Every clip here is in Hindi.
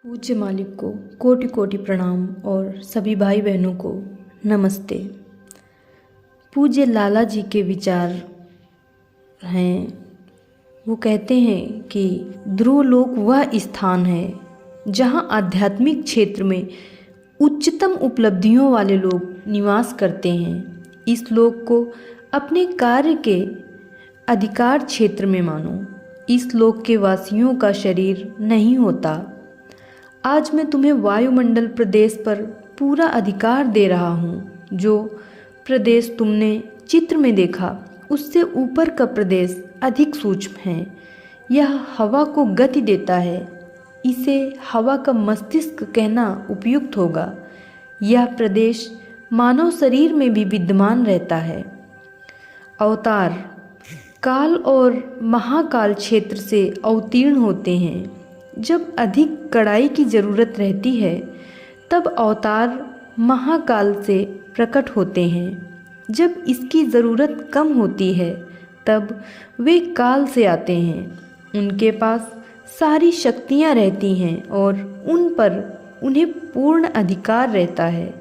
पूज्य मालिक को कोटि कोटि प्रणाम और सभी भाई बहनों को नमस्ते। पूज्य लाला जी के विचार हैं, वो कहते हैं कि ध्रुवलोक वह स्थान है जहाँ आध्यात्मिक क्षेत्र में उच्चतम उपलब्धियों वाले लोग निवास करते हैं। इस लोक को अपने कार्य के अधिकार क्षेत्र में मानो। इस लोक के वासियों का शरीर नहीं होता। आज मैं तुम्हें वायुमंडल प्रदेश पर पूरा अधिकार दे रहा हूँ। जो प्रदेश तुमने चित्र में देखा उससे ऊपर का प्रदेश अधिक सूक्ष्म है। यह हवा को गति देता है। इसे हवा का मस्तिष्क कहना उपयुक्त होगा। यह प्रदेश मानव शरीर में भी विद्यमान रहता है। अवतार काल और महाकाल क्षेत्र से अवतीर्ण होते हैं। जब अधिक कड़ाई की जरूरत रहती है तब अवतार महाकाल से प्रकट होते हैं। जब इसकी ज़रूरत कम होती है तब वे काल से आते हैं। उनके पास सारी शक्तियाँ रहती हैं और उन पर उन्हें पूर्ण अधिकार रहता है।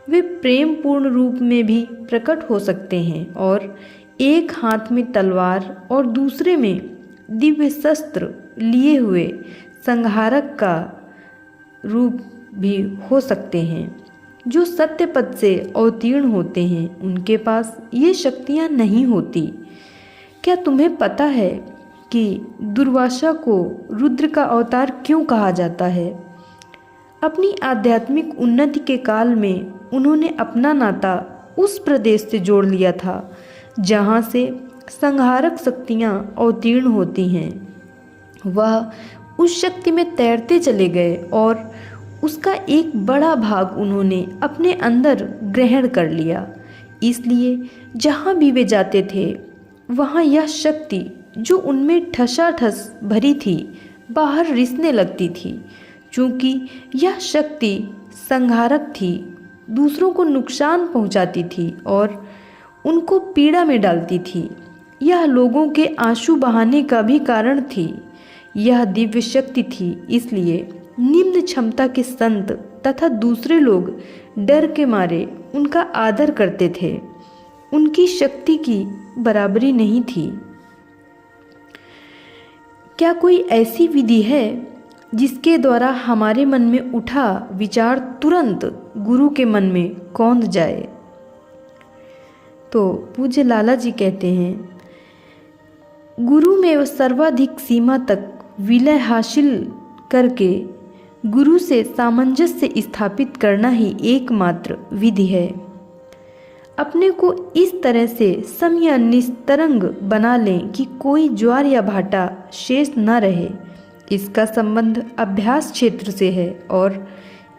वे प्रेम पूर्ण रूप में भी प्रकट हो सकते हैं और एक हाथ में तलवार और दूसरे में दिव्य शस्त्र लिए हुए संहारक का रूप भी हो सकते हैं। जो सत्य पथ से अवतीर्ण होते हैं उनके पास ये शक्तियाँ नहीं होती। क्या तुम्हें पता है कि दुर्वासा को रुद्र का अवतार क्यों कहा जाता है? अपनी आध्यात्मिक उन्नति के काल में उन्होंने अपना नाता उस प्रदेश से जोड़ लिया था जहाँ से संहारक शक्तियाँ अवतीर्ण होती हैं। वह उस शक्ति में तैरते चले गए और उसका एक बड़ा भाग उन्होंने अपने अंदर ग्रहण कर लिया। इसलिए जहाँ भी वे जाते थे वहाँ यह शक्ति जो उनमें ठसाठस भरी थी बाहर रिसने लगती थी। चूँकि यह शक्ति संहारक थी, दूसरों को नुकसान पहुँचाती थी और उनको पीड़ा में डालती थी। यह लोगों के आंसू बहाने का भी कारण थी। यह दिव्य शक्ति थी, इसलिए निम्न क्षमता के संत तथा दूसरे लोग डर के मारे उनका आदर करते थे। उनकी शक्ति की बराबरी नहीं थी। क्या कोई ऐसी विधि है जिसके द्वारा हमारे मन में उठा विचार तुरंत गुरु के मन में कौंध जाए? तो पूज्य लाला जी कहते हैं, गुरु में सर्वाधिक सीमा तक विलय हासिल करके गुरु से सामंजस्य स्थापित करना ही एकमात्र विधि है। अपने को इस तरह से सम या निस्तरंग बना लें कि कोई ज्वार या भाटा शेष न रहे। इसका संबंध अभ्यास क्षेत्र से है और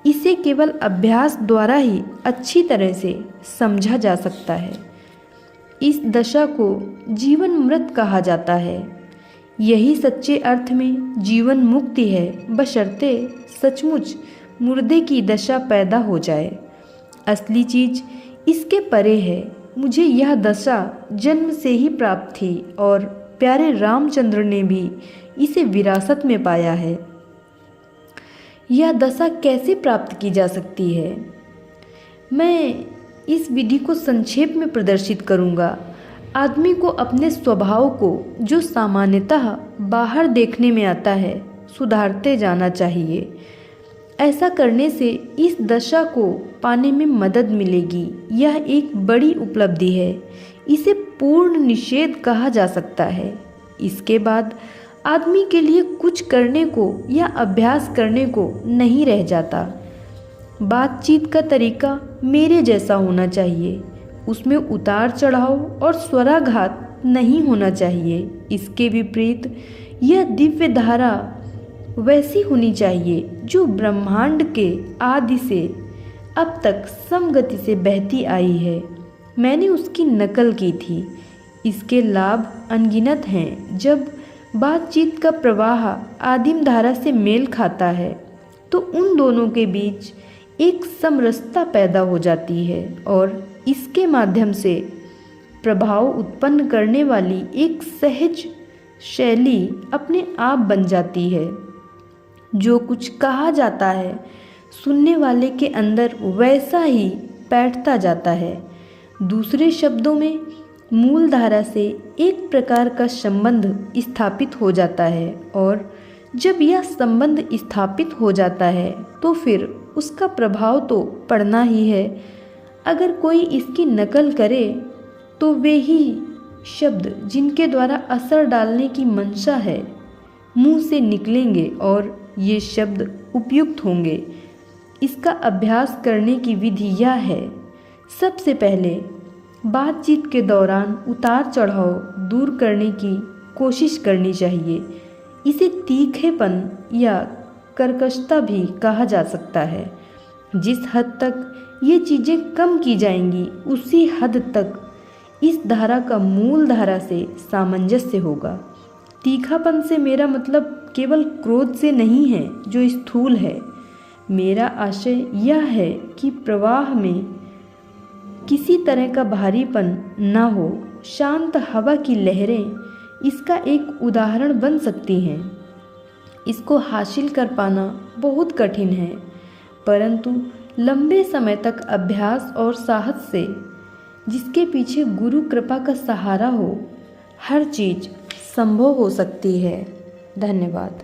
इसे केवल अभ्यास द्वारा ही अच्छी तरह से समझा जा सकता है। इस दशा को जीवन मृत कहा जाता है। यही सच्चे अर्थ में जीवन मुक्ति है, बशर्ते सचमुच मुर्दे की दशा पैदा हो जाए। असली चीज इसके परे है। मुझे यह दशा जन्म से ही प्राप्त थी और प्यारे रामचंद्र ने भी इसे विरासत में पाया है। यह दशा कैसे प्राप्त की जा सकती है? मैं इस विधि को संक्षेप में प्रदर्शित करूंगा। आदमी को अपने स्वभाव को, जो सामान्यतः बाहर देखने में आता है, सुधारते जाना चाहिए। ऐसा करने से इस दशा को पाने में मदद मिलेगी। यह एक बड़ी उपलब्धि है। इसे पूर्ण निषेध कहा जा सकता है। इसके बाद आदमी के लिए कुछ करने को या अभ्यास करने को नहीं रह जाता। बातचीत का तरीका मेरे जैसा होना चाहिए। उसमें उतार चढ़ाव और स्वराघात नहीं होना चाहिए। इसके विपरीत यह दिव्य धारा वैसी होनी चाहिए जो ब्रह्मांड के आदि से अब तक समगति से बहती आई है। मैंने उसकी नकल की थी। इसके लाभ अनगिनत हैं। जब बातचीत का प्रवाह आदिम धारा से मेल खाता है तो उन दोनों के बीच एक समरसता पैदा हो जाती है और इसके माध्यम से प्रभाव उत्पन्न करने वाली एक सहज शैली अपने आप बन जाती है। जो कुछ कहा जाता है सुनने वाले के अंदर वैसा ही बैठता जाता है। दूसरे शब्दों में मूल धारा से एक प्रकार का संबंध स्थापित हो जाता है, और जब यह संबंध स्थापित हो जाता है तो फिर उसका प्रभाव तो पड़ना ही है। अगर कोई इसकी नकल करे तो वे ही शब्द जिनके द्वारा असर डालने की मंशा है मुंह से निकलेंगे और ये शब्द उपयुक्त होंगे। इसका अभ्यास करने की विधि यह है, सबसे पहले बातचीत के दौरान उतार चढ़ाव दूर करने की कोशिश करनी चाहिए। इसे तीखेपन या कर्कशता भी कहा जा सकता है। जिस हद तक ये चीज़ें कम की जाएंगी उसी हद तक इस धारा का मूल धारा से सामंजस्य होगा। तीखापन से मेरा मतलब केवल क्रोध से नहीं है जो स्थूल है। मेरा आशय यह है कि प्रवाह में किसी तरह का भारीपन न हो। शांत हवा की लहरें इसका एक उदाहरण बन सकती हैं। इसको हासिल कर पाना बहुत कठिन है, परंतु लंबे समय तक अभ्यास और साहस से, जिसके पीछे गुरु कृपा का सहारा हो, हर चीज़ संभव हो सकती है। धन्यवाद।